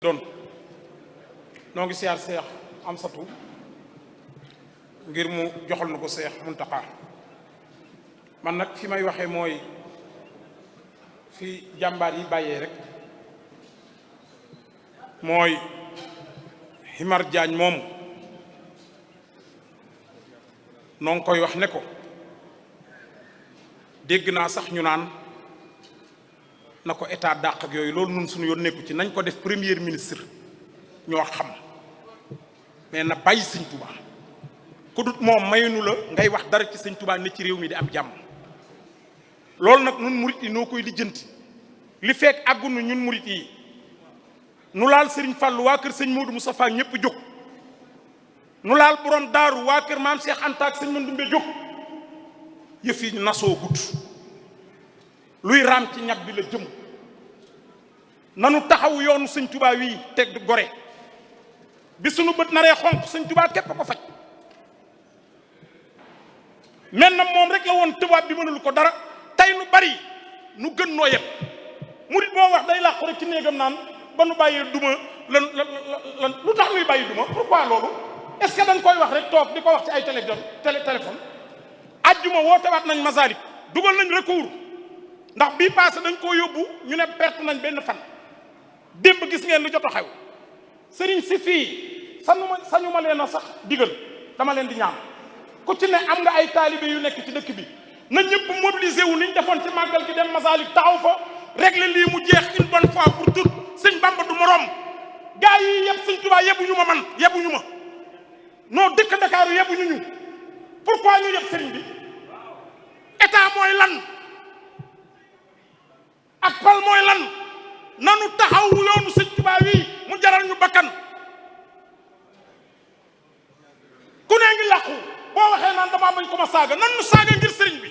doon noo ngi siyaar Seex Amsatu ngir mu joxal na ko Seex Muntaxa. man nag fi may waxee mooy fi jàmbaar yi bàyyee rek mooy Himar Jaañ moomu noo ngi koy wax ne ko dégg naa sax ñu naan na ko état dàq ak yooyu loolu nun suñu yoon nekku ci nañ ko def premier ministre ñoo xam mais na bàyyi sëñ Touba ku dut moom maynu la ngay wax dara ci sëñ Touba ne ci réew mi di am jàmm. loolu nag nun murit yi noo koy lijjanti li fekk àggunu ñun murit yi nu laal sëriñ Fàllu waa kër sëñ Moodu Mustafaa ñëpp jóg nu laal borom daaru waa kër maam Cheikh Anta ak sëñ Mandumbe jóg yëf yi nasoo gut luy raam ci ñag bi la jëm nanu taxaw yoonu sëñ Touba wii teg gore bi sunu bët naree xonq sëñ Touba képp ko faj mel na moom rek la woon tubaab bi mënul ko dara tey nu bari nu gën noo yëpp murit boo wax day làqu rek ci néegam naan ba nu bàyyee duma lan lu tax nuy bàyyi duma pourquoi loolu est-ce que dañ koy wax rek toog di ko wax ci ay téléphone ajjuma wootewaat nañ Masalik dugal nañ recours ndax bii passé dañ koo yóbbu ñu ne perte nañ benn fan démb gis ngeen lu jot a xew sëriñ si fii sañu ma leen a sax digal dama leen di ñaan ku ci ne am nga ay taalibe yu nekk ci dëkk bi na ñëpp mobilisé wu niñ defoon ci màggal gi dem Masalik taxaw fa régler lii mu jeex une bonne fois pour toutes sëñ Bamba du morom gaa yi yëpp sëñ Tuubaa yebuñu ma man yebuñu ma noo dëkk Ndakaaru yebuñu ñu pourquoi ñu yëpp sëriñ bi état mooy lan ak pal mooy lan nanu taxaw yoonu sëñ Tuubaa wi mu jaral ñu bakkan ku ne ngi làqu boo waxee naan damaa bañ ko ma saaga nan nu saaga ngir sëriñ bi